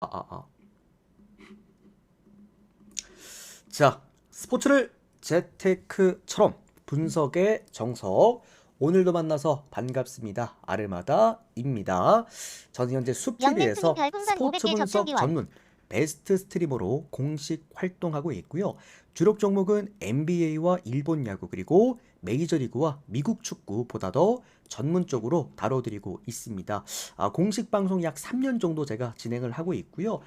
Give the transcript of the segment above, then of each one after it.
아, 아, 아. 자, 스포츠를 재테크처럼 분석의 정석. 오늘도 만나서 반갑습니다. 아르마다입니다. 저는 현재 영매스님 숲TV에서 별풍선 스포츠 500개 접종 분석 기원. 전문 베스트 스트리머로 공식 활동하고 있고요. 주력 종목은 NBA와 일본 야구 그리고 메이저리그와 미국 축구보다 더 전문적으로 다뤄드리고 있습니다. 공식 방송 약 3년 정도 제가 진행을 하고 있고요.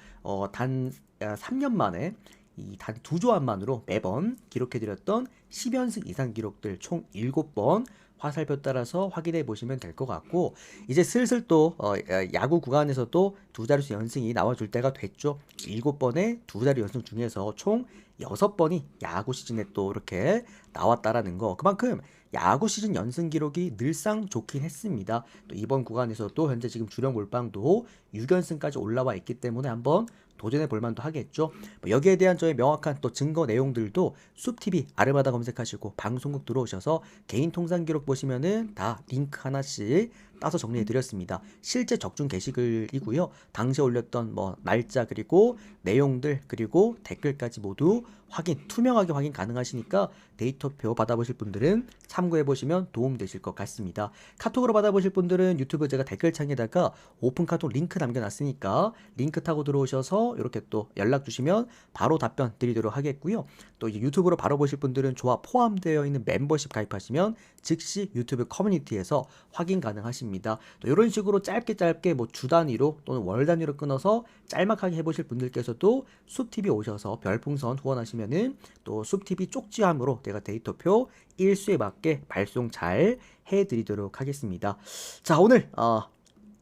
단 3년 만에 이 단 두 조합만으로 매번 기록해드렸던 10연승 이상 기록들 총 7번 화살표 따라서 확인해 보시면 될 것 같고, 이제 슬슬 또 야구 구간에서도 두 자릿수 연승이 나와줄 때가 됐죠. 7번의 두 자리 연승 중에서 총 6번이 야구 시즌에 또 이렇게 나왔다라는 거, 그만큼 야구 시즌 연승 기록이 늘상 좋긴 했습니다. 또 이번 구간에서도 현재 지금 주력 몰빵도 6연승까지 올라와 있기 때문에 한번 도전해 볼 만도 하겠죠. 뭐 여기에 대한 저의 명확한 또 증거 내용들도 숲TV 아르마다 검색하시고 방송국 들어오셔서 개인 통장 기록 보시면은 다 링크 하나씩 따서 정리해 드렸습니다. 실제 적중 게시글이고요. 당시에 올렸던 뭐 날짜 그리고 내용들 그리고 댓글까지 모두 투명하게 확인 가능하시니까 데이터표 받아보실 분들은 참고해 보시면 도움 되실 것 같습니다. 카톡으로 받아보실 분들은 유튜브 제가 댓글창에다가 오픈 카톡 링크 남겨놨으니까 링크 타고 들어오셔서 이렇게 또 연락 주시면 바로 답변 드리도록 하겠고요. 또 이제 유튜브로 바로 보실 분들은 조합 포함되어 있는 멤버십 가입하시면 즉시 유튜브 커뮤니티에서 확인 가능하십니다. 또 이런 식으로 짧게 뭐 주 단위로 또는 월 단위로 끊어서 짤막하게 해보실 분들께서도 숲TV 오셔서 별풍선 후원하시면은 또 숲TV 쪽지함으로 내가 데이터표 일수에 맞게 발송 잘 해드리도록 하겠습니다. 자, 오늘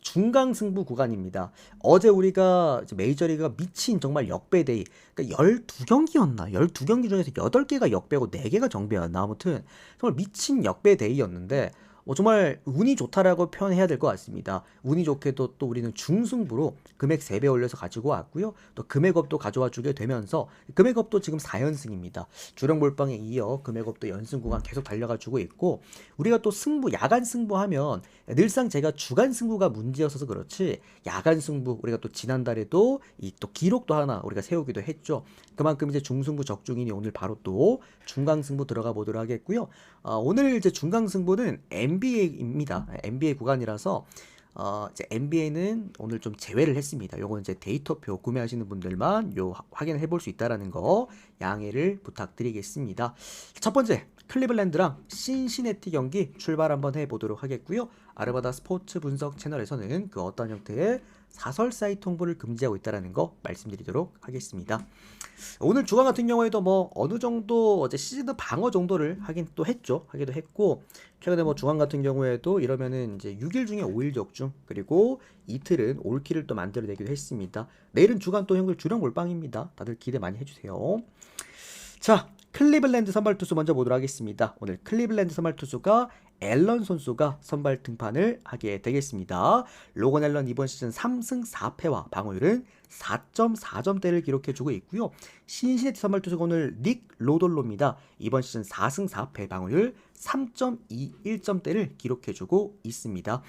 중강 승부 구간입니다. 어제 우리가 메이저리그가 미친 정말 역배데이. 그러니까 12경기였나? 12경기 중에서 8개가 역배고 4개가 정배였나? 아무튼 정말 미친 역배데이였는데 정말 운이 좋다라고 표현해야 될 것 같습니다. 운이 좋게도 또 우리는 중승부로 금액 3배 올려서 가지고 왔고요. 또 금액업도 가져와 주게 되면서 금액업도 지금 4연승입니다. 주력 몰빵에 이어 금액업도 연승 구간 계속 달려가지고 있고, 우리가 또 승부, 야간 승부하면 늘상 제가 주간 승부가 문제였어서 그렇지 야간 승부 우리가 또 지난달에도 이 또 기록도 하나 우리가 세우기도 했죠. 그만큼 이제 중승부 적중이니 오늘 바로 또 중강 승부 들어가 보도록 하겠고요. 오늘 이제 중강 승부는 NBA입니다. NBA 구간이라서 이제 NBA는 오늘 좀 제외를 했습니다. 요거는 이제 데이터표 구매하시는 분들만 확인을 해볼 수 있다라는 거 양해를 부탁드리겠습니다. 첫 번째 클리블랜드랑 신시내티 경기 출발 한번 해보도록 하겠고요. 아르바다 스포츠 분석 채널에서는 그 어떤 형태의 사설 사이트 홍보를 금지하고 있다는 거 말씀드리도록 하겠습니다. 오늘 주간 같은 경우에도 뭐 어느 정도 어제 시즌 방어 정도를 하긴 또 했죠. 하기도 했고, 최근에 뭐 주간 같은 경우에도 이러면은 이제 6일 중에 5일 적중 그리고 이틀은 올킬을 또 만들어내기도 했습니다. 내일은 주간 또 형들 주력 몰빵입니다. 다들 기대 많이 해주세요. 자, 클리블랜드 선발 투수 먼저 보도록 하겠습니다. 오늘 클리블랜드 선발 투수가 앨런 선수가 선발 등판을 하게 되겠습니다. 로건 앨런 이번 시즌 3승 4패와 방어율은 4.4점대를 기록해주고 있고요. 신시내티 선발 투수가 오늘 닉 로돌로입니다. 이번 시즌 4승 4패 방어율 3.21점대를 기록해주고 있습니다.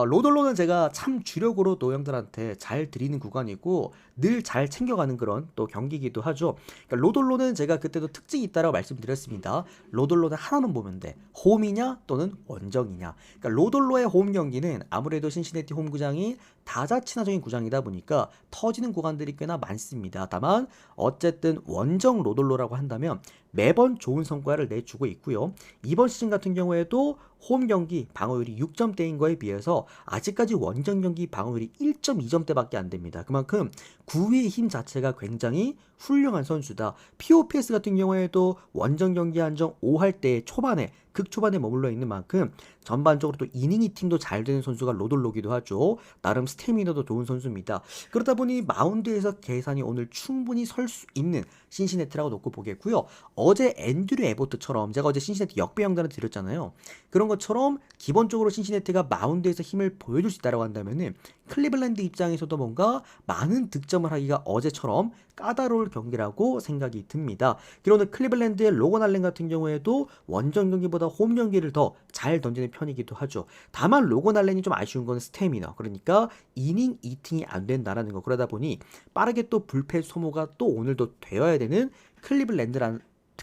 로돌로는 제가 참 주력으로 노형들한테 잘 드리는 구간이고 늘 잘 챙겨가는 그런 또 경기이기도 하죠. 그러니까 로돌로는 제가 그때도 특징이 있다고 말씀드렸습니다. 로돌로는 하나만 보면 돼. 홈이냐 또는 원정이냐. 그러니까 로돌로의 홈 경기는 아무래도 신시내티 홈구장이 다자 친화적인 구장이다 보니까 터지는 구간들이 꽤나 많습니다. 다만 어쨌든 원정 로돌로라고 한다면 매번 좋은 성과를 내주고 있고요. 이번 시즌 같은 경우에도 홈 경기 방어율이 6점대인 거에 비해서 아직까지 원정 경기 방어율이 1.2점대밖에 안 됩니다. 그만큼 구위의 힘 자체가 굉장히 훌륭한 선수다. POPS 같은 경우에도 원정 경기 한정 5할 때 초반에 극초반에 머물러 있는 만큼 전반적으로 또 이닝 히팅도 잘 되는 선수가 로돌로기도 하죠. 나름 스태미너도 좋은 선수입니다. 그러다 보니 마운드에서 계산이 오늘 충분히 설 수 있는 신시내티라고 놓고 보겠고요. 어제 앤드류 에보트처럼 제가 어제 신시내티 역배 영단을 드렸잖아요. 그런 것처럼 기본적으로 신시내티가 마운드에서 힘을 보여줄 수 있다고 한다면은 클리블랜드 입장에서도 뭔가 많은 득점을 하기가 어제처럼 까다로울 경기라고 생각이 듭니다. 그리고 오늘 클리블랜드의 로건 알렌 같은 경우에도 원정 경기보다 홈 경기를 더 잘 던지는 편이기도 하죠. 다만 로건 알렌이 좀 아쉬운 건 스태미너, 그러니까 이닝 이팅이 안 된다라는 거. 그러다 보니 빠르게 또 불펜 소모가 또 오늘도 되어야 되는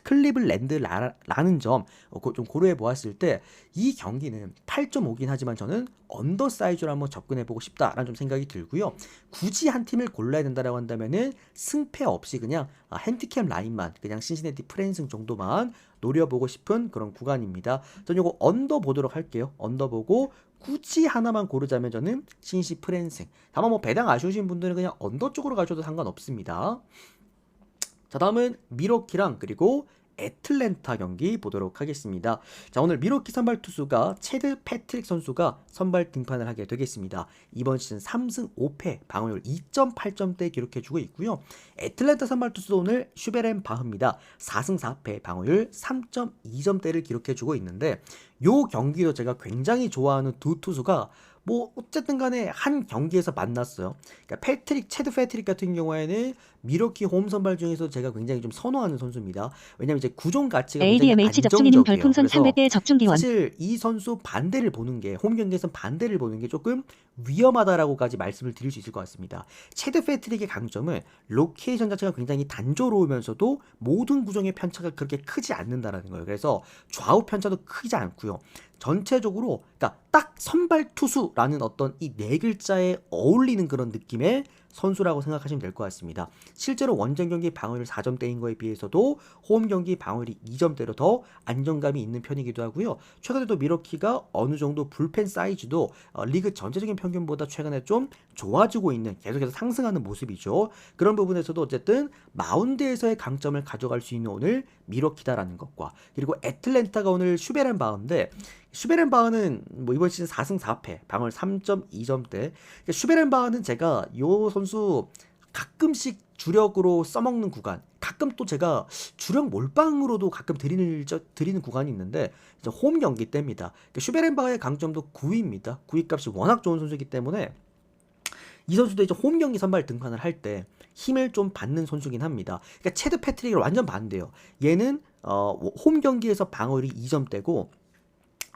클리블랜드라는 점 좀 고려해 보았을 때 이 경기는 8.5긴 하지만 저는 언더 사이즈로 한번 접근해 보고 싶다라는 좀 생각이 들고요. 굳이 한 팀을 골라야 된다라고 한다면은 승패 없이 그냥 핸디캡 라인만 그냥 신시내티 프랜승 정도만 노려보고 싶은 그런 구간입니다. 저는 요거 언더 보도록 할게요. 언더 보고 굳이 하나만 고르자면 저는 신시 프랜승. 다만 뭐 배당 아쉬우신 분들은 그냥 언더 쪽으로 가셔도 상관없습니다. 자, 다음은 미러키랑 그리고 애틀랜타 경기 보도록 하겠습니다. 자, 오늘 미러키 선발 투수가 체드 패트릭 선수가 선발 등판을 하게 되겠습니다. 이번 시즌 3승 5패 방어율 2.8점대 기록해주고 있고요. 애틀랜타 선발 투수도 오늘 슈베렌 바흐입니다. 4승 4패 방어율 3.2점대를 기록해주고 있는데 요 경기도 제가 굉장히 좋아하는 두 투수가 뭐 어쨌든 간에 한 경기에서 만났어요. 그러니까 체드 패트릭 같은 경우에는 미러키 홈 선발 중에서 제가 굉장히 좀 선호하는 선수입니다. 왜냐면 이제 구종 가치가 굉장히 ADMH 적중인은 안정적이에요. 별풍선 그래서 300개 적중기원. 사실 이 선수 반대를 보는 게 홈 경기에서 반대를 보는 게 조금 위험하다라고까지 말씀을 드릴 수 있을 것 같습니다. 체드 패트릭의 강점은 로케이션 자체가 굉장히 단조로우면서도 모든 구종의 편차가 그렇게 크지 않는다라는 거예요. 그래서 좌우 편차도 크지 않고요. 전체적으로 그러니까 딱 선발 투수라는 어떤 이 네 글자에 어울리는 그런 느낌의 선수라고 생각하시면 될 것 같습니다. 실제로 원정 경기 방어율 4점대인 거에 비해서도 홈 경기 방어율이 2점대로 더 안정감이 있는 편이기도 하고요. 최근에도 미러키가 어느 정도 불펜 사이즈도 리그 전체적인 평균보다 최근에 좀 좋아지고 있는, 계속해서 상승하는 모습이죠. 그런 부분에서도 어쨌든 마운드에서의 강점을 가져갈 수 있는 오늘 미러키다라는 것과, 그리고 애틀랜타가 오늘 슈베렌 바흐인데 슈베렌 바흐는 뭐 이번 시즌 4승 4패 방어율 3.2점대. 슈베렌 바흐는 제가 요 선수 가끔씩 주력으로 써먹는 구간, 가끔 또 제가 주력 몰빵으로도 가끔 드리는 구간이 있는데 이제 홈 경기 때입니다. 슈베렌 바흐의 강점도 9위입니다. 9위 값이 워낙 좋은 선수이기 때문에 이 선수도 이제 홈 경기 선발 등판을 할 때 힘을 좀 받는 선수긴 합니다. 그러니까 체드 패트릭이 완전 반대예요. 얘는 홈 경기에서 방어율이 2점대고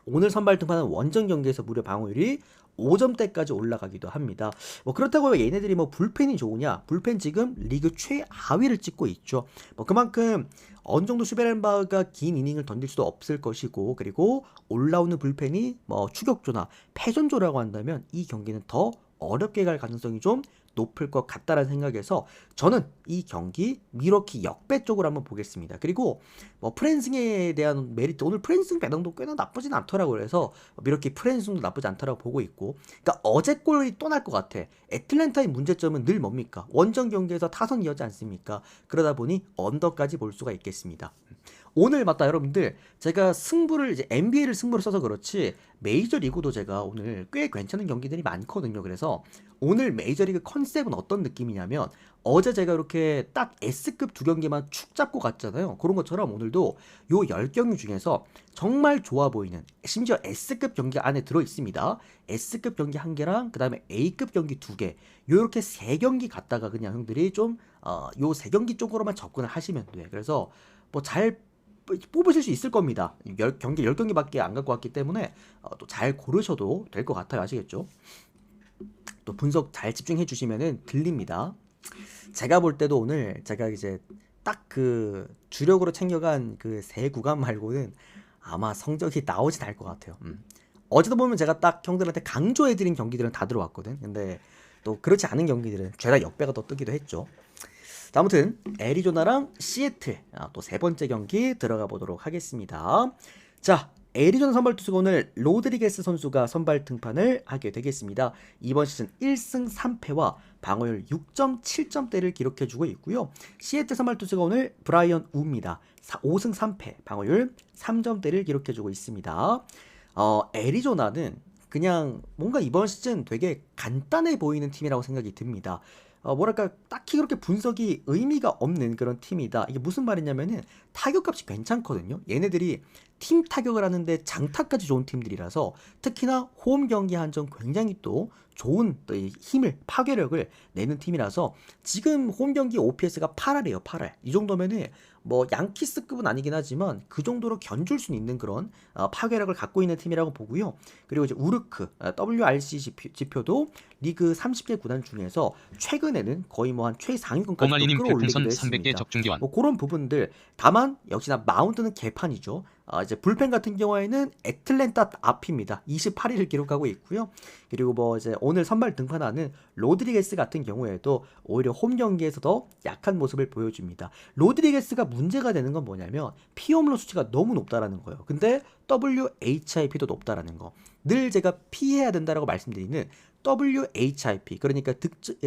오늘 선발 등판은 원정 경기에서 무려 방어율이 5점대까지 올라가기도 합니다. 뭐 그렇다고 얘네들이 뭐 불펜이 좋으냐? 불펜 지금 리그 최하위를 찍고 있죠. 뭐 그만큼 어느 정도 슈베렌바흐가 긴 이닝을 던질 수도 없을 것이고, 그리고 올라오는 불펜이 뭐 추격조나 패전조라고 한다면 이 경기는 더 어렵게 갈 가능성이 좀 높을 것 같다라는 생각에서 저는 이 경기 미러키 역배 쪽으로 한번 보겠습니다. 그리고 뭐 프랜승에 대한 메리트, 오늘 프랜승 배당도 꽤나 나쁘진 않더라고요. 그래서 미러키 프랜승도 나쁘지 않다라고 보고 있고, 그러니까 어제 골이 또 날 것 같아. 애틀랜타의 문제점은 늘 뭡니까? 원정 경기에서 타선이었지 않습니까? 그러다 보니 언더까지 볼 수가 있겠습니다. 오늘 맞다 여러분들, 제가 승부를 이제 NBA를 승부를 써서 그렇지 메이저리그도 제가 오늘 꽤 괜찮은 경기들이 많거든요. 그래서 오늘 메이저리그 컨셉은 어떤 느낌이냐면, 어제 제가 이렇게 딱 S급 두 경기만 축 잡고 갔잖아요. 그런 것처럼 오늘도 요 10경기 중에서 정말 좋아 보이는, 심지어 S급 경기 안에 들어 있습니다. S급 경기 1개랑 그 다음에 A급 경기 2개, 요렇게 3경기 갔다가 그냥 형들이 좀 요 3경기 쪽으로만 접근을 하시면 돼요. 그래서 뭐 잘 뽑으실 수 있을 겁니다. 경기 10경기밖에 안 갖고 왔기 때문에 또 잘 고르셔도 될 것 같아요. 아시겠죠? 또 분석 잘 집중해 주시면은 들립니다. 제가 볼 때도 오늘 제가 이제 딱 그 주력으로 챙겨간 그 세 구간 말고는 아마 성적이 나오진 않을 것 같아요. 어제도 보면 제가 딱 형들한테 강조해드린 경기들은 다 들어왔거든. 근데 또 그렇지 않은 경기들은 죄다 역배가 더 뜨기도 했죠. 자, 아무튼 애리조나랑 시애틀 또 세 번째 경기 들어가 보도록 하겠습니다. 자, 애리조나 선발 투수가 오늘 로드리게스 선수가 선발 등판을 하게 되겠습니다. 이번 시즌 1승 3패와 방어율 6.7점대를 기록해주고 있고요. 시애틀 선발 투수가 오늘 브라이언 우입니다. 5승 3패 방어율 3점대를 기록해주고 있습니다. 애리조나는 그냥 뭔가 이번 시즌 되게 간단해 보이는 팀이라고 생각이 듭니다. 뭐랄까 딱히 그렇게 분석이 의미가 없는 그런 팀이다. 이게 무슨 말이냐면은 타격값이 괜찮거든요. 얘네들이 팀 타격을 하는데 장타까지 좋은 팀들이라서 특히나 홈 경기 한정 굉장히 또 좋은 또 이 힘을 파괴력을 내는 팀이라서 지금 홈 경기 OPS가 8할이에요. 8할. 이 정도면은 뭐 양키스급은 아니긴 하지만 그 정도로 견줄 수 있는 그런 파괴력을 갖고 있는 팀이라고 보고요. 그리고 이제 우르크 WRC 지표도 리그 30개 구단 중에서 최근에는 거의 뭐 한 최상위권까지도 옹알이님 끌어올리기도 별풍선 300개 했습니다. 적중기원. 뭐 그런 부분들 다만 역시나 마운드는 개판이죠. 이제 불펜 같은 경우에는 애틀랜타 앞입니다. 28위를 기록하고 있고요. 그리고 뭐 이제 오늘 선발 등판하는 로드리게스 같은 경우에도 오히려 홈 경기에서 더 약한 모습을 보여줍니다. 로드리게스가 문제가 되는 건 뭐냐면 피홈런 수치가 너무 높다라는 거예요. 근데 WHIP도 높다라는 거. 늘 제가 피해야 된다라고 말씀드리는 WHIP 그러니까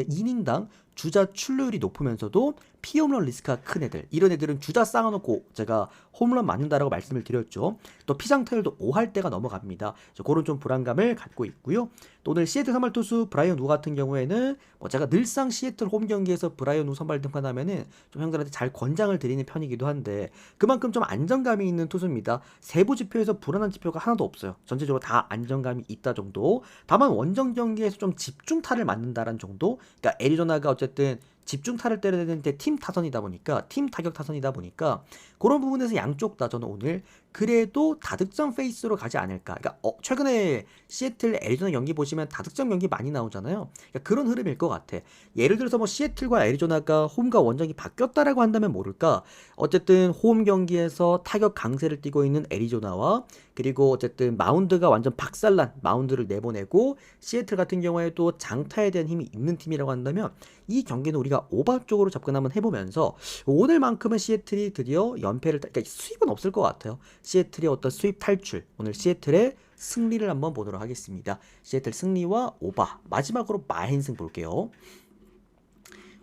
이닝당 주자 출루율이 높으면서도 피홈런 리스크가 큰 애들 이런 애들은 주자 쌓아놓고 제가 홈런 맞는다라고 말씀을 드렸죠. 또 피장타율도 5할대가 넘어갑니다. 그런 좀 불안감을 갖고 있고요. 또 오늘 시애틀 선발 투수 브라이언 우 같은 경우에는 뭐 제가 늘상 시애틀 홈 경기에서 브라이언 우 선발 등판하면은 좀 형들한테 잘 권장을 드리는 편이기도 한데 그만큼 좀 안정감이 있는 투수입니다. 세부 지표에서 불안한 지표가 하나도 없어요. 전체적으로 다 안정감이 있다 정도. 다만 원정 경기에서 좀 집중타를 맞는다라는 정도. 그러니까 애리조나가 어쨌든 집중타를 때려야 되는데 팀 타선이다 보니까 팀 타격 타선이다 보니까 그런 부분에서 양쪽 다 저는 오늘 그래도 다득점 페이스로 가지 않을까. 그러니까 최근에 시애틀 애리조나 경기 보시면 다득점 경기 많이 나오잖아요. 그러니까 그런 흐름일 것 같아. 예를 들어서 뭐 시애틀과 애리조나가 홈과 원정이 바뀌었다라고 한다면 모를까. 어쨌든 홈 경기에서 타격 강세를 띠고 있는 애리조나와 그리고 어쨌든 마운드가 완전 박살난 마운드를 내보내고 시애틀 같은 경우에도 장타에 대한 힘이 있는 팀이라고 한다면 이 경기는 우리가 오바 쪽으로 접근 한번 해보면서 오늘만큼은 시애틀이 드디어 연패를 그러니까 수입은 없을 것 같아요. 시애틀의 어떤 수입 탈출 오늘 시애틀의 승리를 한번 보도록 하겠습니다. 시애틀 승리와 오바 마지막으로 마헨승 볼게요.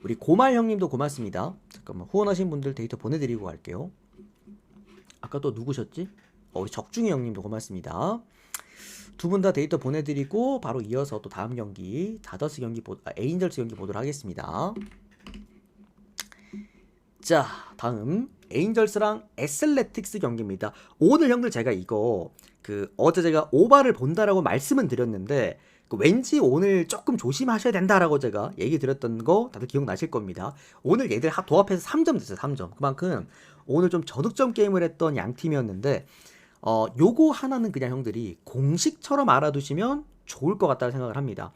우리 고말 형님도 고맙습니다. 잠깐만 후원하신 분들 데이터 보내드리고 갈게요. 아까 또 누구셨지? 우리 적중이 형님도 고맙습니다. 두 분 다 데이터 보내드리고 바로 이어서 또 다음 경기 다저스 경기 에인절스 경기 보도록 하겠습니다. 자 다음 에인절스랑 애슬레틱스 경기입니다. 오늘 형들 제가 이거 어제 제가 오바를 본다라고 말씀은 드렸는데 왠지 오늘 조금 조심하셔야 된다라고 제가 얘기 드렸던 거 다들 기억나실 겁니다. 오늘 얘들 도합해서 3점 됐어요. 3점. 그만큼 오늘 좀 저득점 게임을 했던 양 팀이었는데 요거 하나는 그냥 형들이 공식처럼 알아두시면 좋을 것 같다는 생각을 합니다.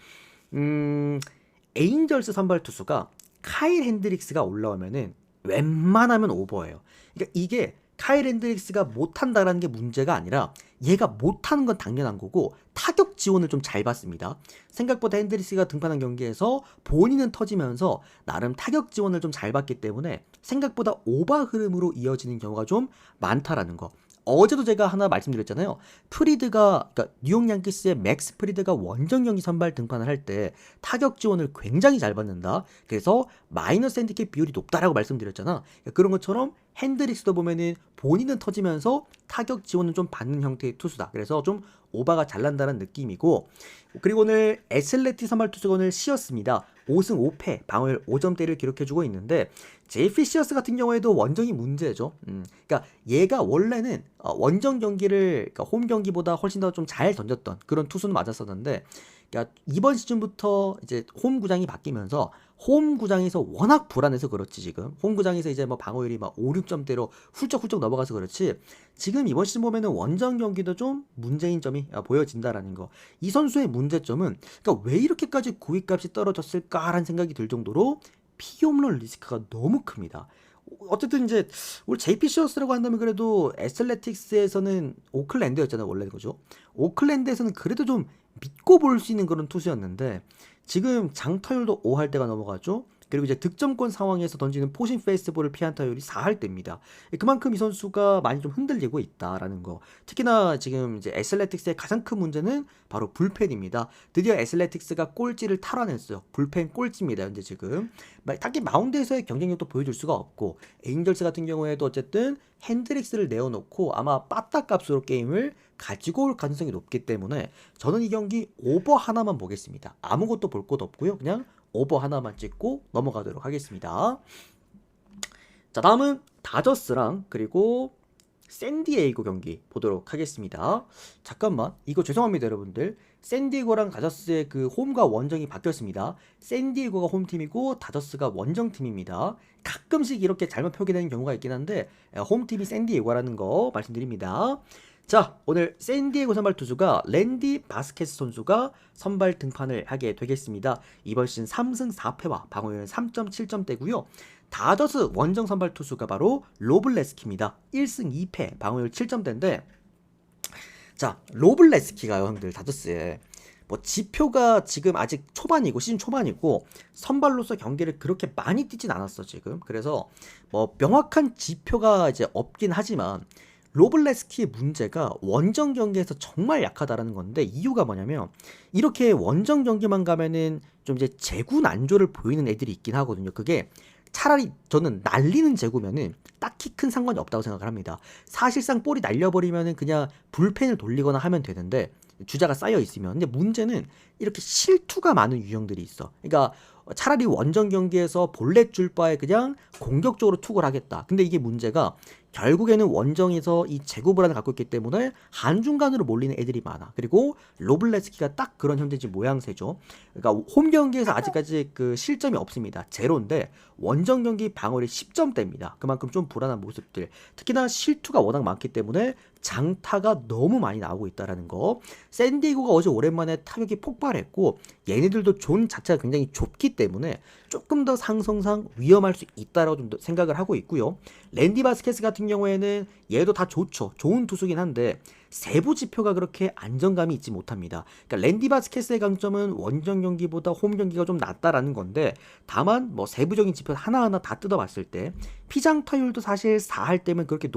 에인절스 선발 투수가 카일 핸드릭스가 올라오면은 웬만하면 오버예요. 그러니까 이게 카일 핸드릭스가 못한다라는 게 문제가 아니라 얘가 못하는 건 당연한 거고 타격 지원을 좀 잘 받습니다. 생각보다 핸드릭스가 등판한 경기에서 본인은 터지면서 나름 타격 지원을 좀 잘 받기 때문에 생각보다 오버 흐름으로 이어지는 경우가 좀 많다라는 거. 어제도 제가 하나 말씀드렸잖아요. 그러니까 뉴욕 양키스의 맥스 프리드가 원정 경기 선발 등판을 할 때 타격 지원을 굉장히 잘 받는다. 그래서 마이너스 핸디캡 비율이 높다라고 말씀드렸잖아. 그러니까 그런 것처럼 핸드릭스도 보면은 본인은 터지면서 타격 지원을 좀 받는 형태의 투수다. 그래서 좀 오바가 잘 난다는 느낌이고 그리고 오늘 애슬레틱 선발 투수가 오늘 쉬었습니다. 5승 5패 방어율 5점대를 기록해주고 있는데 제이피 시어스 같은 경우에도 원정이 문제죠. 그러니까 얘가 원래는 원정 경기를 그러니까 홈 경기보다 훨씬 더 좀 잘 던졌던 그런 투수는 맞았었는데 그러니까 이번 시즌부터 이제 홈 구장이 바뀌면서 홈 구장에서 워낙 불안해서 그렇지 지금 홈 구장에서 이제 뭐 방어율이 막 5, 6점대로 훌쩍훌쩍 넘어가서 그렇지 지금 이번 시즌 보면은 원정 경기도 좀 문제인 점이 보여진다라는 거. 이 선수의 문제점은 그러니까 왜 이렇게까지 구위값이 떨어졌을까라는 생각이 들 정도로 피홈런 리스크가 너무 큽니다. 어쨌든 이제 우리 JP 시어스라고 한다면 그래도 애슬레틱스에서는 오클랜드였잖아요 원래 그죠? 오클랜드에서는 그래도 좀 믿고 볼 수 있는 그런 투수였는데 지금 장타율도 5할대가 넘어가죠. 그리고 이제 득점권 상황에서 던지는 포신 페이스볼을 피한 타율이 4할대입니다. 그만큼 이 선수가 많이 좀 흔들리고 있다라는 거. 특히나 지금 이제 애슬레틱스의 가장 큰 문제는 바로 불펜입니다. 드디어 애슬레틱스가 꼴찌를 탈환했어요. 불펜 꼴찌입니다. 현재 지금 딱히 마운드에서의 경쟁력도 보여줄 수가 없고 에인절스 같은 경우에도 어쨌든 핸드릭스를 내어놓고 아마 빠따 값으로 게임을 가지고 올 가능성이 높기 때문에 저는 이 경기 오버 하나만 보겠습니다. 아무것도 볼 것 없고요. 그냥 오버 하나만 찍고 넘어가도록 하겠습니다. 자, 다음은 다저스랑 그리고 샌디에이고 경기 보도록 하겠습니다. 잠깐만, 이거 죄송합니다 여러분들. 샌디에이고랑 다저스의 그 홈과 원정이 바뀌었습니다. 샌디에이고가 홈팀이고 다저스가 원정팀입니다. 가끔씩 이렇게 잘못 표기되는 경우가 있긴 한데 홈팀이 샌디에이고라는 거 말씀드립니다. 자, 오늘 샌디에이고 선발 투수가 랜디 바스케스 선수가 선발 등판을 하게 되겠습니다. 이번 시즌 3승 4패와 방어율은 3.7점대고요. 다저스 원정 선발 투수가 바로 로블레스키입니다. 1승 2패, 방어율 7점대인데, 자, 로블레스키가요, 형들, 다저스에 뭐 지표가 지금 아직 초반이고 시즌 초반이고 선발로서 경기를 그렇게 많이 뛰진 않았어 지금. 그래서 뭐 명확한 지표가 이제 없긴 하지만 로블레스키의 문제가 원정 경기에서 정말 약하다라는 건데, 이유가 뭐냐면 이렇게 원정 경기만 가면은 좀 이제 제구 난조를 보이는 애들이 있긴 하거든요. 그게 차라리 저는 날리는 제구면은 딱히 큰 상관이 없다고 생각을 합니다. 사실상 볼이 날려버리면은 그냥 불펜을 돌리거나 하면 되는데 주자가 쌓여 있으면. 근데 문제는 이렇게 실투가 많은 유형들이 있어. 그러니까 차라리 원정 경기에서 볼넷 줄 바에 그냥 공격적으로 투구를 하겠다. 근데 이게 문제가 결국에는 원정에서 이 제구 불안을 갖고 있기 때문에 한중간으로 몰리는 애들이 많아. 그리고 로블레스키가 딱 그런 현재지 모양새죠. 그러니까 홈 경기에서 아직까지 그 실점이 없습니다. 제로인데 원정 경기 방어율이 10점대입니다. 그만큼 좀 불안한 모습들. 특히나 실투가 워낙 많기 때문에 장타가 너무 많이 나오고 있다라는 거. 샌디에이고가 어제 오랜만에 타격이 폭발했고 얘네들도 존 자체가 굉장히 좁기 때문에 조금 더 상성상 위험할 수 있다라고 좀 생각을 하고 있고요. 랜디 바스케스 같은 경우에는 얘도 다 좋죠. 좋은 투수긴 한데 세부 지표가 그렇게 안정감이 있지 못합니다. 그러니까 랜디 바스케스의 강점은 원정 경기보다 홈 경기가 좀 낫다라는 건데, 다만 뭐 세부적인 지표 하나하나 다 뜯어봤을 때 피장타율도 사실 4할 때면 그렇게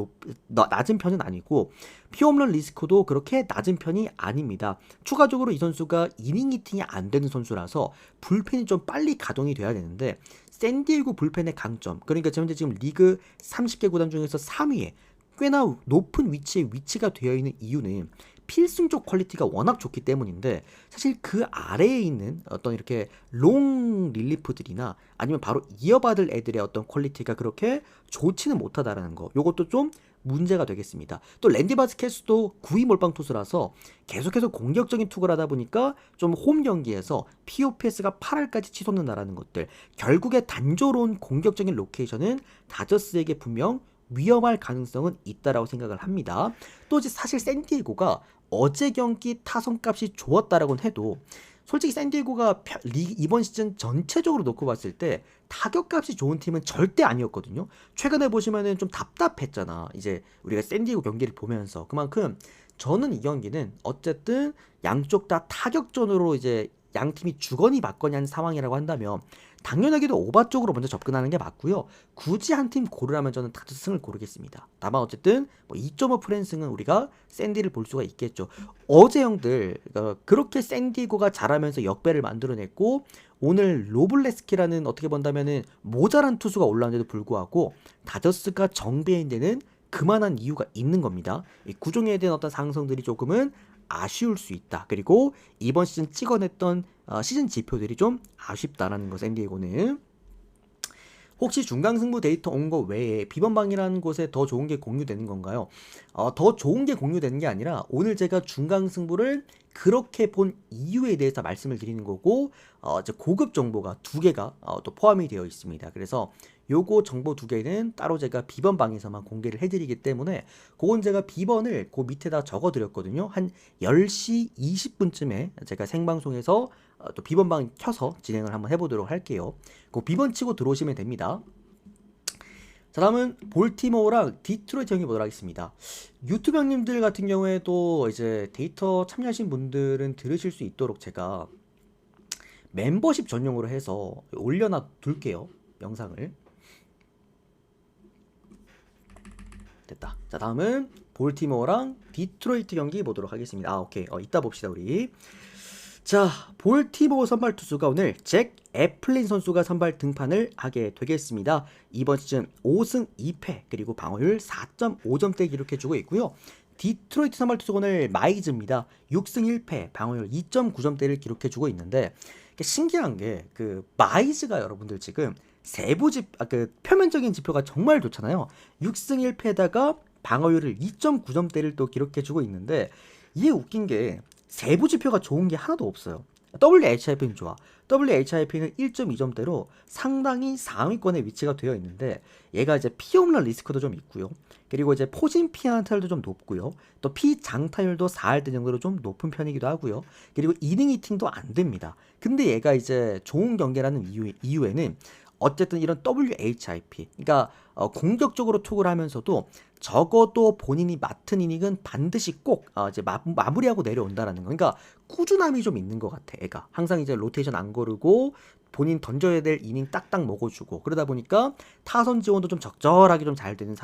낮은 편은 아니고 피홈런 리스크도 그렇게 낮은 편이 아닙니다. 추가적으로 이 선수가 이닝 히팅이 안 되는 선수라서 불펜이 좀 빨리 가동이 돼야 되는데, 샌디에이고 불펜의 강점, 그러니까 현재 지금 리그 30개 구단 중에서 3위에 꽤나 높은 위치에 위치가 되어 있는 이유는 필승적 퀄리티가 워낙 좋기 때문인데, 사실 그 아래에 있는 어떤 이렇게 롱 릴리프들이나 아니면 바로 이어받을 애들의 어떤 퀄리티가 그렇게 좋지는 못하다라는 거, 요것도 좀 문제가 되겠습니다. 또 랜디 바스케스도 9위 몰빵 투수라서 계속해서 공격적인 투구를 하다 보니까 좀 홈 경기에서 POPS가 8할까지 치솟는다라는 것들, 결국에 단조로운 공격적인 로케이션은 다저스에게 분명 위험할 가능성은 있다라고 생각을 합니다. 또 이제 사실 샌디에이고가 어제 경기 타선값이 좋았다라고는 해도 솔직히 샌디에이고가 이번 시즌 전체적으로 놓고 봤을 때 타격값이 좋은 팀은 절대 아니었거든요. 최근에 보시면은 좀 답답했잖아. 이제 우리가 샌디에이고 경기를 보면서. 그만큼 저는 이 경기는 어쨌든 양쪽 다 타격전으로 이제 양 팀이 주거니 받거니 하는 상황이라고 한다면 당연하게도 오바 쪽으로 먼저 접근하는 게 맞고요. 굳이 한 팀 고르라면 저는 다저스승을 고르겠습니다. 다만 어쨌든 뭐 2.5 프랜승은 우리가 샌디를 볼 수가 있겠죠. 어제 형들 그렇게 샌디에이고가 잘하면서 역배를 만들어냈고, 오늘 로블레스키라는 어떻게 본다면은 모자란 투수가 올라왔는데도 불구하고 다저스가 정배인 데는 그만한 이유가 있는 겁니다. 이 구종에 대한 어떤 상승들이 조금은 아쉬울 수 있다. 그리고 이번 시즌 찍어냈던 시즌 지표들이 좀 아쉽다라는 거. 샌디에이고는 혹시 중간승부 데이터 온 거 외에 비번방이라는 곳에 더 좋은 게 공유되는 건가요? 더 좋은 게 공유되는 게 아니라 오늘 제가 중간승부를 그렇게 본 이유에 대해서 말씀을 드리는 거고, 이제 고급 정보가 두 개가 또 포함이 되어 있습니다. 그래서 요거 정보 두 개는 따로 제가 비번방에서만 공개를 해드리기 때문에 그건 제가 비번을 그 밑에다 적어드렸거든요. 한 10시 20분쯤에 제가 생방송에서 또 비번방 켜서 진행을 한번 해보도록 할게요. 그 비번 치고 들어오시면 됩니다. 자, 다음은 볼티모어랑 디트로이트 경기 보도록 하겠습니다. 유튜브 형님들 같은 경우에도 이제 데이터 참여하신 분들은 들으실 수 있도록 제가 멤버십 전용으로 해서 올려놔 둘게요. 영상을. 됐다. 자, 다음은 볼티모어랑 디트로이트 경기 보도록 하겠습니다. 오케이. 이따 봅시다 우리. 자, 볼티모어 선발 투수가 오늘 잭 애플린 선수가 선발 등판을 하게 되겠습니다. 이번 시즌 5승 2패 그리고 방어율 4.5점대 기록해주고 있고요. 디트로이트 선발 투수가 오늘 마이즈입니다. 6승 1패 방어율 2.9점대를 기록해주고 있는데, 신기한 게 그 마이즈가 여러분들 지금 그 표면적인 지표가 정말 좋잖아요. 6승 1패에다가 방어율을 2.9점대를 또 기록해주고 있는데 이게 웃긴 게 세부 지표가 좋은 게 하나도 없어요. WHIP는 좋아. WHIP는 1.2점대로 상당히 상위권에 위치가 되어 있는데 얘가 이제 피홈런 리스크도 좀 있고요. 그리고 이제 포진 피안타율도 좀 높고요. 또 피장타율도 4할대 정도로 좀 높은 편이기도 하고요. 그리고 이닝 히팅도 안 됩니다. 근데 얘가 이제 좋은 경기라는 이유에는 어쨌든 이런 WHIP, 그러니까 공격적으로 투구를 하면서도 적어도 본인이 맡은 이닝은 반드시 꼭 이제 마무리하고 내려온다라는 거. 그러니까 꾸준함이 좀 있는 것 같아. 애가 항상 이제 로테이션 안 거르고 본인 던져야 될 이닝 딱딱 먹어주고 그러다 보니까 타선 지원도 좀 적절하게 좀 잘 되는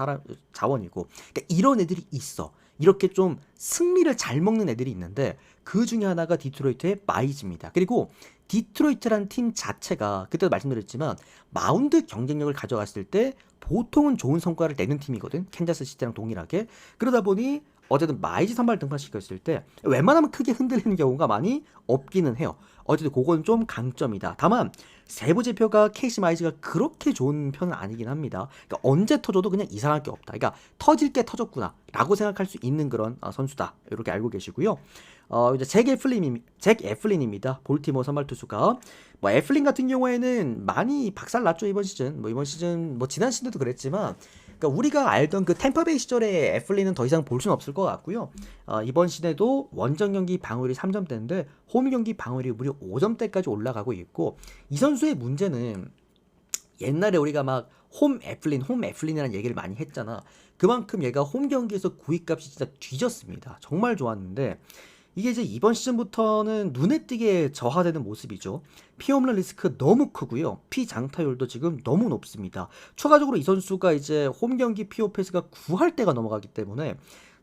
자원이고. 그러니까 이런 애들이 있어. 이렇게 좀 승리를 잘 먹는 애들이 있는데 그 중에 하나가 디트로이트의 마이즈입니다. 그리고 디트로이트란 팀 자체가 그때도 말씀드렸지만 마운드 경쟁력을 가져갔을 때 보통은 좋은 성과를 내는 팀이거든. 캔자스 시티랑 동일하게. 그러다 보니 어쨌든 마이즈 선발 등판시켰을 때 웬만하면 크게 흔들리는 경우가 많이 없기는 해요. 어쨌든 그건 좀 강점이다. 다만 세부 지표가 KC 마이즈가 그렇게 좋은 편은 아니긴 합니다. 그러니까 언제 터져도 그냥 이상할 게 없다. 그러니까 터질 게 터졌구나 라고 생각할 수 있는 그런 선수다. 이렇게 알고 계시고요. 이제 잭 애플린입니다. 볼티모어 선발 투수가. 뭐 애플린 같은 경우에는 많이 박살났죠. 이번 시즌 뭐 지난 시즌도 그랬지만, 그러니까 우리가 알던 그 템파베이 시절의 애플린은 더 이상 볼 수는 없을 것 같고요. 이번 시즌에도 원정 경기 방어율이 3점대인데 홈 경기 방어율이 무려 5점대까지 올라가고 있고, 이 선수의 문제는 옛날에 우리가 막 홈 애플린이라는 얘기를 많이 했잖아. 그만큼 얘가 홈 경기에서 구위값이 진짜 뒤졌습니다. 정말 좋았는데 이게 이제 이번 시즌부터는 눈에 띄게 저하되는 모습이죠. 피홈런 리스크 너무 크고요. 피장타율도 지금 너무 높습니다. 추가적으로 이 선수가 이제 홈 경기 피오패스가 9할대가 넘어가기 때문에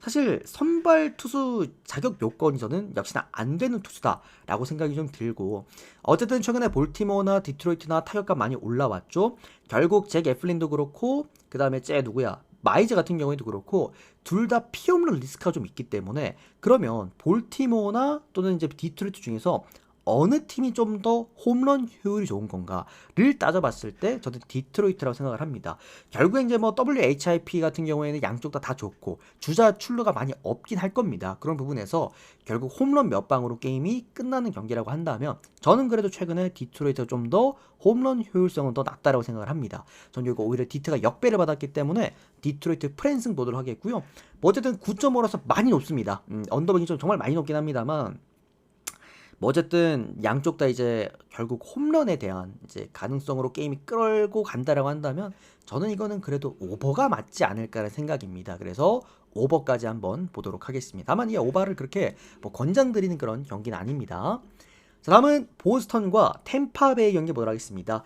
사실 선발 투수 자격 요건이 저는 역시나 안 되는 투수다라고 생각이 좀 들고, 어쨌든 최근에 볼티모어나 디트로이트나 타격감 많이 올라왔죠. 결국 잭 애플린도 그렇고 그 다음에 누구야 마이즈 같은 경우에도 그렇고 둘 다 피홈런 리스크가 좀 있기 때문에, 그러면 볼티모어나 또는 이제 디트로이트 중에서 어느 팀이 좀 더 홈런 효율이 좋은 건가를 따져봤을 때 저는 디트로이트라고 생각을 합니다. 결국에 이제 뭐 WHIP 같은 경우에는 양쪽 다 좋고 주자 출루가 많이 없긴 할 겁니다. 그런 부분에서 결국 홈런 몇 방으로 게임이 끝나는 경기라고 한다면 저는 그래도 최근에 디트로이트가 좀 더 홈런 효율성은 더 낮다라고 생각을 합니다. 저는 이거 오히려 디트가 역배를 받았기 때문에 디트로이트 프랜승 보도록 하겠고요. 뭐 어쨌든 9.5라서 많이 높습니다. 언더백이 좀 정말 많이 높긴 합니다만, 뭐 어쨌든 양쪽 다 이제 결국 홈런에 대한 이제 가능성으로 게임이 끌고 간다라고 한다면 저는 이거는 그래도 오버가 맞지 않을까라는 생각입니다. 그래서 오버까지 한번 보도록 하겠습니다. 다만 이 오버를 그렇게 뭐 권장드리는 그런 경기는 아닙니다. 자, 다음은 보스턴과 템파베이 경기 보도록 하겠습니다.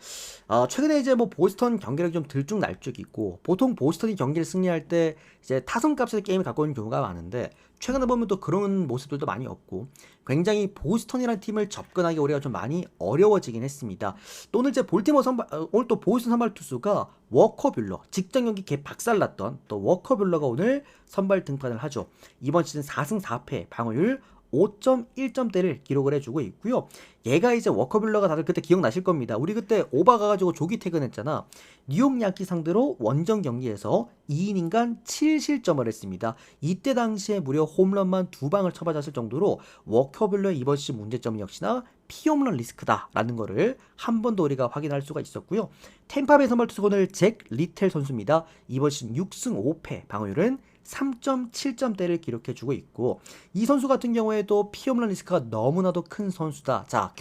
최근에 이제 뭐 보스턴 경기력이 좀 들쭉날쭉이고, 보통 보스턴이 경기를 승리할 때 이제 타선값에서 게임을 갖고 오는 경우가 많은데 최근에 보면 또 그런 모습들도 많이 없고, 굉장히 보스턴이라는 팀을 접근하기 우리가 좀 많이 어려워지긴 했습니다. 또 오늘 이제 오늘 또 보스턴 선발 투수가 워커뷸러, 직전 경기 개 박살났던 또 워커뷸러가 오늘 선발 등판을 하죠. 이번 시즌 4승 4패 방어율 5.1점대를 기록을 해주고 있고요. 얘가 이제 워커뷸러가 다들 그때 기억나실 겁니다. 우리 그때 오바 가가지고 조기 퇴근했잖아. 뉴욕 양키 상대로 원정 경기에서 2이닝간 7실점을 했습니다. 이때 당시에 무려 홈런만 2방을 쳐맞았을 정도로 워커뷸러의 이번 시즌 문제점은 역시나 피홈런 리스크다라는 거를 한 번 더 우리가 확인할 수가 있었고요. 템파베이 선발 투수 오늘 잭 리텔 선수입니다. 이번 시즌 6승 5패 방어율은 3.7점대를 기록해주고 있고, 이 선수 같은 경우에도 피홈런 리스크가 너무나도 큰 선수다. 자,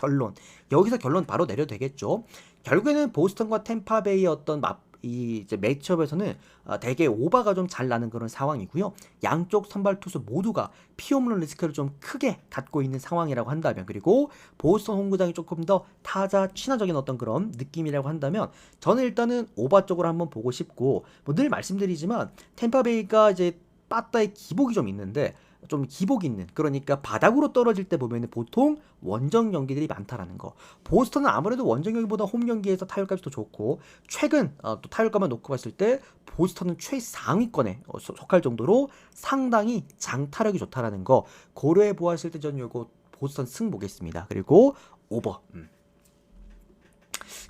여기서 결론 바로 내려도 되겠죠. 결국에는 보스턴과 템파베이의 어떤 이제 매치업에서는 되게 오바가 좀 잘 나는 그런 상황이고요. 양쪽 선발 투수 모두가 피홈런 리스크를 좀 크게 갖고 있는 상황이라고 한다면, 그리고 보스턴 홈구장이 조금 더 타자 친화적인 어떤 그런 느낌이라고 한다면 저는 일단은 오바 쪽으로 한번 보고 싶고, 뭐 늘 말씀드리지만 템파베이가 이제 빠따의 기복이 좀 있는데, 좀 기복 있는, 그러니까 바닥으로 떨어질 때 보면 보통 원정 경기들이 많다라는 거. 보스턴은 아무래도 원정 경기보다 홈 경기에서 타율값이 더 좋고, 최근 또 타율값만 놓고 봤을 때 보스턴은 최상위권에 속할 정도로 상당히 장타력이 좋다라는 거 고려해 보았을 때 저는 요거 보스턴 승 보겠습니다. 그리고 오버.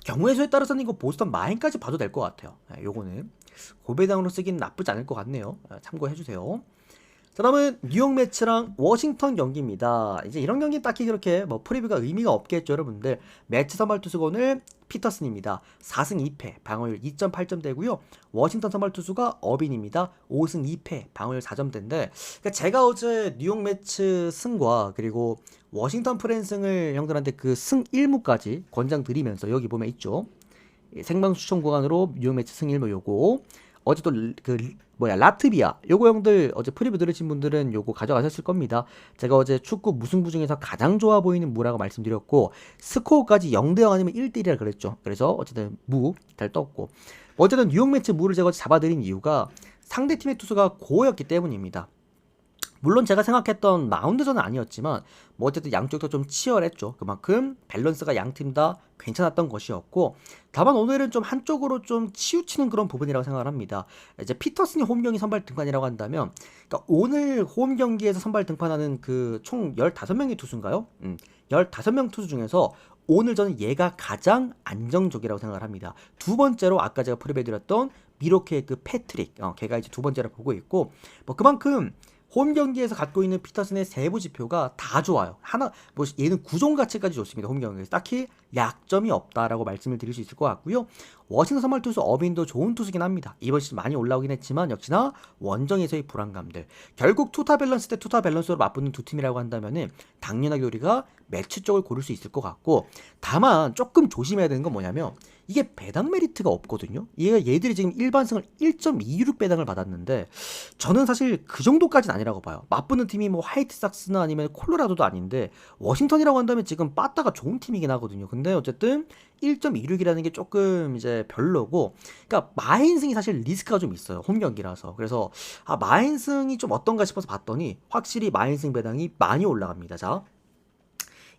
경우의 수에 따라서는 이거 보스턴 마인까지 봐도 될 것 같아요. 요거는 고배당으로 쓰기는 나쁘지 않을 것 같네요. 참고해주세요. 자, 다음은 뉴욕 매치랑 워싱턴 경기입니다. 이제 이런 경기는 딱히 그렇게 뭐 프리뷰가 의미가 없겠죠, 여러분들. 매치 선발 투수가 오늘 피터슨입니다. 4승 2패, 방어율 2.8점 되고요. 워싱턴 선발 투수가 어빈입니다. 5승 2패, 방어율 4점대인데, 그러니까 제가 어제 뉴욕 매치 승과 그리고 워싱턴 프랜승을 형들한테 그 승 1무까지 권장 드리면서 여기 보면 있죠. 생방 추천 구간으로 뉴욕 매치 승 1무 요거. 어제 또 라트비아 요거 형들 어제 프리뷰 들으신 분들은 요거 가져가셨을 겁니다. 제가 어제 축구 무승부 중에서 가장 좋아 보이는 무라고 말씀드렸고, 스코어까지 0대0 아니면 1대1이라 그랬죠. 그래서 어쨌든 무 잘 떴고, 어쨌든 뉴욕 매치 무를 제가 잡아드린 이유가 상대팀의 투수가 고였기 때문입니다. 물론 제가 생각했던 마운드전은 아니었지만 뭐 어쨌든 양쪽 다 좀 치열했죠. 그만큼 밸런스가 양팀 다 괜찮았던 것이었고, 다만 오늘은 좀 한쪽으로 좀 치우치는 그런 부분이라고 생각을 합니다. 이제 피터슨이 홈 경기 선발 등판이라고 한다면, 그러니까 오늘 홈 경기에서 선발 등판하는 그 총 15명의 투수인가요? 15명 투수 중에서 오늘 저는 얘가 가장 안정적이라고 생각을 합니다. 두 번째로 아까 제가 프리뷰해드렸던 미로케의 그 패트릭, 걔가 이제 두 번째로 보고 있고, 뭐 그만큼 홈 경기에서 갖고 있는 피터슨의 세부 지표가 다 좋아요. 뭐 얘는 구종 가치까지 좋습니다. 홈 경기에서 딱히 약점이 없다라고 말씀을 드릴 수 있을 것 같고요. 워싱턴 선발 투수 어빈도 좋은 투수긴 합니다. 이번 시즌 많이 올라오긴 했지만 역시나 원정에서의 불안감들. 결국 투타 밸런스 대 투타 밸런스로 맞붙는 두 팀이라고 한다면은 당연하게 우리가 매치 쪽을 고를 수 있을 것 같고, 다만 조금 조심해야 되는 건 뭐냐면 이게 배당 메리트가 없거든요. 얘들이 지금 일반승을 1.26 배당을 받았는데 저는 사실 그 정도까지는 아니라고 봐요. 맞붙는 팀이 뭐 화이트삭스나 아니면 콜로라도도 아닌데 워싱턴이라고 한다면 지금 빠따가 좋은 팀이긴 하거든요. 근데 어쨌든 1.26이라는 게 조금 이제 별로고, 그러니까 마인승이 사실 리스크가 좀 있어요. 홈 경기라서. 그래서 마인승이 좀 어떤가 싶어서 봤더니 확실히 마인승 배당이 많이 올라갑니다. 자,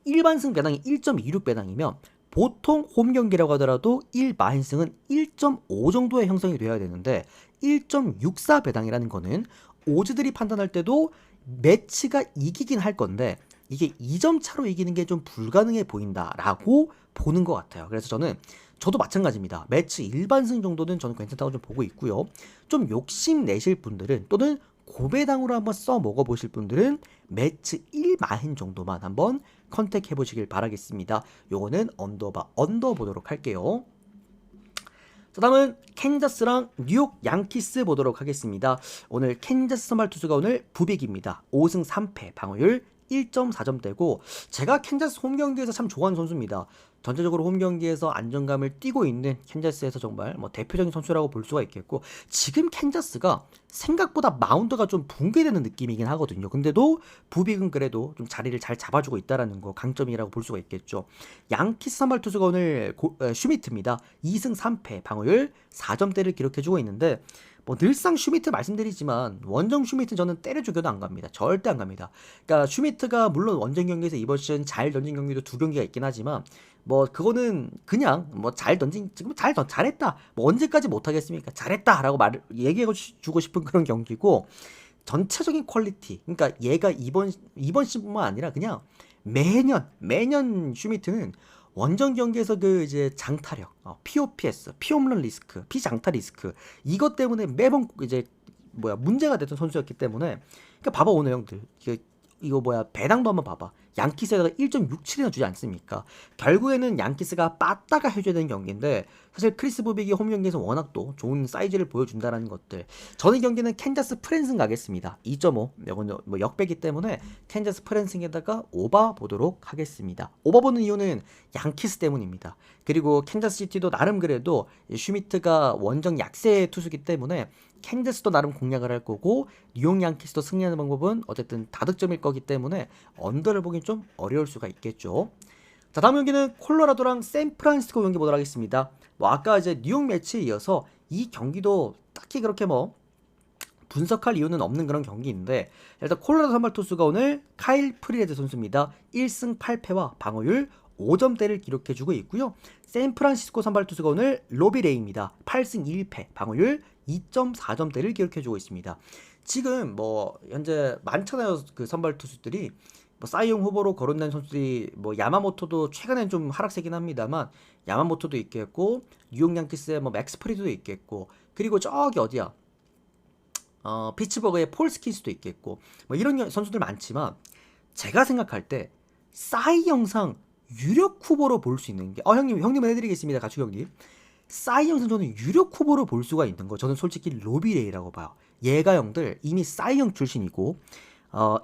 일반승 배당이 1.26 배당이면 보통 홈 경기라고 하더라도 1마인승은 1.5 정도의 형성이 되어야 되는데 1.64 배당이라는 거는 오즈들이 판단할 때도 매치가 이기긴 할 건데 이게 2점 차로 이기는 게 좀 불가능해 보인다라고 보는 것 같아요. 그래서 저도 마찬가지입니다. 매치 일반승 정도는 저는 괜찮다고 좀 보고 있고요. 좀 욕심 내실 분들은 또는 고배당으로 한번 써 먹어보실 분들은 매치 1마인 정도만 한번 컨택해 보시길 바라겠습니다. 요거는 언더 보도록 할게요. 자, 다음은 캔자스랑 뉴욕 양키스 보도록 하겠습니다. 오늘 캔자스 선발 투수가 오늘 부빅입니다. 5승 3패, 방어율 1.4점대고, 제가 캔자스 홈 경기에서 참 좋아하는 선수입니다. 전체적으로 홈 경기에서 안정감을 띠고 있는 캔자스에서 정말 뭐 대표적인 선수라고 볼 수가 있겠고, 지금 캔자스가 생각보다 마운드가 좀 붕괴되는 느낌이긴 하거든요. 근데도 부빅은 그래도 좀 자리를 잘 잡아주고 있다라는 거 강점이라고 볼 수가 있겠죠. 양키스 선발 투수가 오늘 슈미트입니다. 2승 3패, 방어율 4점대를 기록해주고 있는데, 뭐 늘상 슈미트 말씀드리지만 원정 슈미트 저는 때려 죽여도 안 갑니다. 절대 안 갑니다. 그러니까 슈미트가 물론 원정 경기에서 이번 시즌 잘 던진 경기도 2경기가 있긴 하지만 뭐 그거는 그냥 뭐 지금 잘했다. 뭐 언제까지 못 하겠습니까? 잘했다라고 얘기해 주고 싶은 그런 경기고, 전체적인 퀄리티. 그러니까 얘가 이번 시즌뿐만 아니라 그냥 매년 슈미트는 원정 경기에서 그 이제 장타력, POPS, 피홈런 리스크, 피장타 리스크, 이것 때문에 매번 이제 문제가 됐던 선수였기 때문에, 그러니까 봐봐 오늘 형들 이거 배당도 한번 봐봐. 양키스에다가 1.67이나 주지 않습니까? 결국에는 양키스가 빠따가 해줘야 되는 경기인데, 사실 크리스 부빅이 홈 경기에서 워낙 또 좋은 사이즈를 보여준다는 것들. 저는 이 경기는 캔자스 프랜승 가겠습니다. 2.5. 이건 뭐 역배기 때문에 캔자스 프랜승에다가 오바 보도록 하겠습니다. 오바 보는 이유는 양키스 때문입니다. 그리고 캔자스 시티도 나름 그래도 슈미트가 원정 약세 투수기 때문에 캔자스도 나름 공략을 할 거고, 뉴욕 양키스도 승리하는 방법은 어쨌든 다득점일 거기 때문에 언더를 보긴 좀 어려울 수가 있겠죠. 자, 다음 경기는 콜로라도랑 샌프란시스코 경기 보도록 하겠습니다. 뭐 아까 이제 뉴욕 매치에 이어서 이 경기도 딱히 그렇게 뭐 분석할 이유는 없는 그런 경기인데, 일단 콜로라도 선발 투수가 오늘 카일 프리레드 선수입니다. 1승 8패와 방어율 5점대를 기록해주고 있고요. 샌프란시스코 선발 투수가 오늘 로비 레이입니다. 8승 1패, 방어율 2.4점대를 기록해주고 있습니다. 지금 뭐 현재 많잖아요. 그 선발 투수들이 뭐 사이용 후보로 거론된 선수들이 뭐 야마모토도 최근엔 좀 하락세긴 합니다만 야마모토도 있겠고 뉴욕 양키스의 뭐 맥스 프리드도 있겠고 그리고 저기 어디야 피츠버그의 폴 스킨스도 있겠고 뭐 이런 선수들 많지만 제가 생각할 때 싸이 영상 유력 후보로 볼 수 있는 게 형님은 해드리겠습니다. 가축 형님. 싸이 영상 저는 유력 후보로 볼 수가 있는 거 저는 솔직히 로비레이라고 봐요. 얘가 형들 이미 싸이 형 출신이고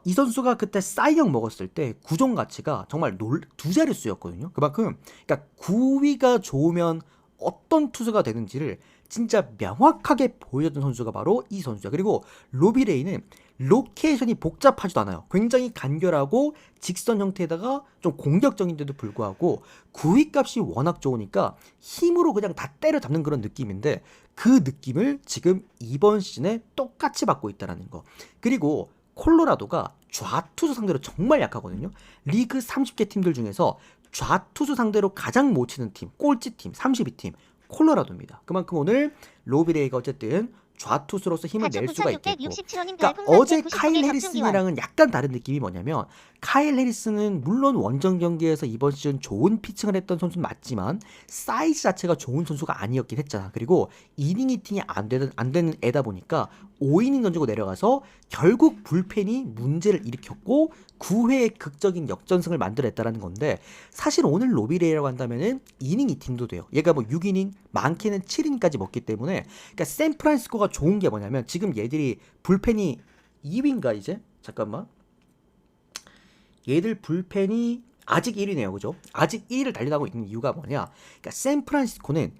이 선수가 그때 싸이 형 먹었을 때 구종 가치가 정말 두 자릿수였거든요. 그만큼 그러니까 구위가 좋으면 어떤 투수가 되는지를 진짜 명확하게 보여줬던 선수가 바로 이 선수야. 그리고 로비레이는 로케이션이 복잡하지도 않아요. 굉장히 간결하고 직선 형태에다가 좀 공격적인데도 불구하고 구위값이 워낙 좋으니까 힘으로 그냥 다 때려잡는 그런 느낌인데 그 느낌을 지금 이번 시즌에 똑같이 받고 있다는 거. 그리고 콜로라도가 좌투수 상대로 정말 약하거든요. 리그 30개 팀들 중에서 좌투수 상대로 가장 못 치는 팀, 꼴찌팀, 32팀 콜로라도입니다. 그만큼 오늘 로비레이가 어쨌든 좌투수로서 힘을 낼 수가 있겠고 그러니까 어제 카일 해리슨이랑은 약간 다른 느낌이 뭐냐면 카일 해리슨은 물론 원정 경기에서 이번 시즌 좋은 피칭을 했던 선수는 맞지만 사이즈 자체가 좋은 선수가 아니었긴 했잖아. 그리고 이닝 히팅이 안 되는 애다 보니까 5이닝 던지고 내려가서 결국 불펜이 문제를 일으켰고 9회의 극적인 역전승을 만들어냈다는 건데 사실 오늘 로비레이라고 한다면은 이닝 히팅도 돼요. 얘가 뭐 6이닝 많게는 7이닝까지 먹기 때문에 그러니까 샌프란시스코가 좋은 게 뭐냐면 지금 얘들이 불펜이 2위인가 이제? 잠깐만. 얘들 불펜이 아직 1위네요. 그죠? 아직 1위를 달려나가고 있는 이유가 뭐냐? 그러니까 샌프란시스코는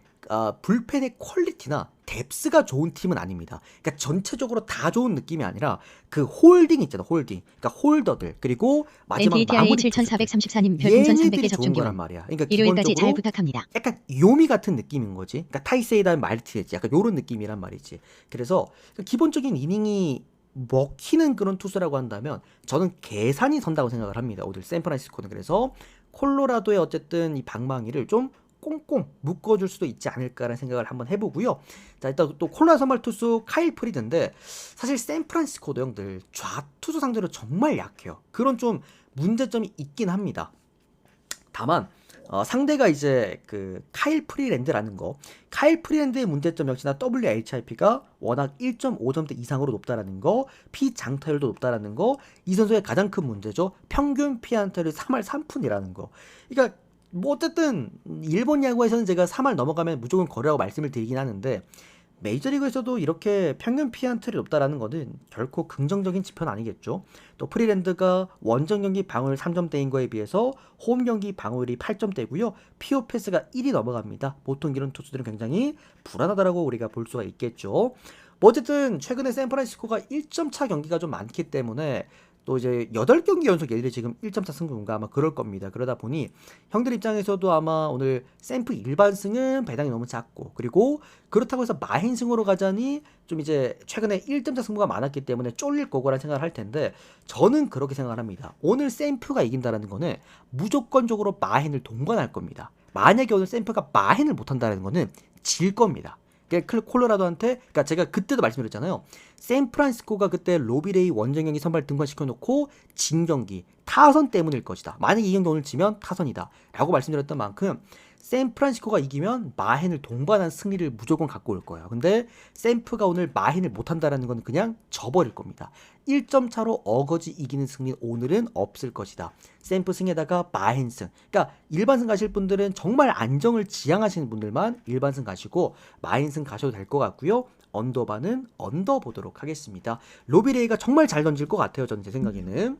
불펜의 퀄리티나 뎁스가 좋은 팀은 아닙니다. 그러니까 전체적으로 다 좋은 느낌이 아니라 그 홀딩 있잖아. 홀딩. 그러니까 홀더들 그리고 마지막 마무리 7434님 별풍선 300개 접종 거란 말이야. 그러니까 일요일까지 잘 부탁합니다. 약간 요미 같은 느낌인 거지. 그러니까 타이세이다 말티지 약간 요런 느낌이란 말이지. 그래서 기본적인 이닝이 먹히는 그런 투수라고 한다면 저는 계산이 선다고 생각을 합니다. 오늘 샌프란시스코는. 그래서 콜로라도의 어쨌든 이 방망이를 좀 꽁꽁 묶어줄 수도 있지 않을까라는 생각을 한번 해보고요. 자, 일단 또 콜로라도 선발 투수 카일 프리드인데 사실 샌프란시스코도 형들 좌투수 상대로 정말 약해요. 그런 좀 문제점이 있긴 합니다. 다만 상대가 이제 그 카일 프리랜드라는 거. 카일 프리랜드의 문제점 역시나 WHIP가 워낙 1.5점대 이상으로 높다라는 거, 피장타율도 높다라는 거, 이 선수의 가장 큰 문제죠. 평균 피안타율이 3할 3푼이라는 거. 그러니까 뭐 어쨌든 일본 야구에서는 제가 3할 넘어가면 무조건 거래라고 말씀을 드리긴 하는데 메이저리그에서도 이렇게 평균 피안타율이 높다라는 것은 결코 긍정적인 지표는 아니겠죠. 또 프리랜드가 원정 경기 방어율 3점대인 거에 비해서 홈 경기 방어율이 8점대고요. POPS가 1이 넘어갑니다. 보통 이런 투수들은 굉장히 불안하다라고 우리가 볼 수가 있겠죠. 뭐 어쨌든 최근에 샌프란시스코가 1점 차 경기가 좀 많기 때문에 또 이제 8경기 연속 얘들이 지금 1점차 승부인가 아마 그럴 겁니다. 그러다 보니 형들 입장에서도 아마 오늘 샘프 일반승은 배당이 너무 작고 그리고 그렇다고 해서 마행승으로 가자니 좀 이제 최근에 1점차 승부가 많았기 때문에 쫄릴 거고라는 생각을 할 텐데 저는 그렇게 생각을 합니다. 오늘 샘프가 이긴다는 거는 무조건적으로 마행을 동반할 겁니다. 만약에 오늘 샘프가 마행을 못한다는 거는 질 겁니다. 콜로라도한테 그러니까 제가 그때도 말씀드렸잖아요. 샌프란시스코가 그때 로비레이 원정 경기 선발 등판시켜 놓고 진 경기 타선 때문일 것이다. 만약에 이 경기 오늘 지면 타선이다 라고 말씀드렸던 만큼 샌프란시스코가 이기면 마헨을 동반한 승리를 무조건 갖고 올 거예요. 근데 샌프가 오늘 마헨을 못한다라는 건 그냥 져버릴 겁니다. 1점 차로 어거지 이기는 승리는 오늘은 없을 것이다. 샌프 승에다가 마헨 승. 그러니까 일반승 가실 분들은 정말 안정을 지향하시는 분들만 일반승 가시고 마헨 승 가셔도 될 것 같고요. 언더바는 언더 보도록 하겠습니다. 로비레이가 정말 잘 던질 것 같아요. 저는 제 생각에는.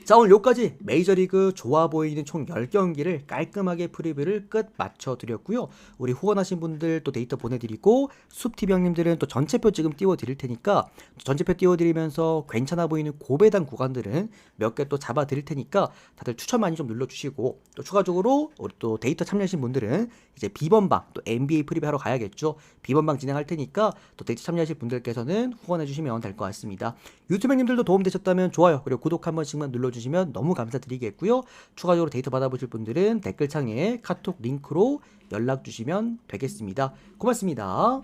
자, 오늘 여기까지 메이저리그 좋아 보이는 총 10경기를 깔끔하게 프리뷰를 끝 맞춰드렸고요. 우리 후원하신 분들 또 데이터 보내드리고 숲TV 형님들은 또 전체표 지금 띄워드릴 테니까 전체표 띄워드리면서 괜찮아 보이는 고배당 구간들은 몇 개 또 잡아드릴 테니까 다들 추천 많이 좀 눌러주시고 또 추가적으로 우리 또 데이터 참여하신 분들은 이제 비번방 또 NBA 프리뷰 하러 가야겠죠. 비번방 진행할 테니까 또 데이터 참여하실 분들께서는 후원해주시면 될 것 같습니다. 유튜브 형님들도 도움되셨다면 좋아요 그리고 구독 한 번씩만 눌러주시면 너무 감사드리겠고요. 추가적으로 데이터 받아보실 분들은 댓글창에 카톡 링크로 연락 주시면 되겠습니다. 고맙습니다.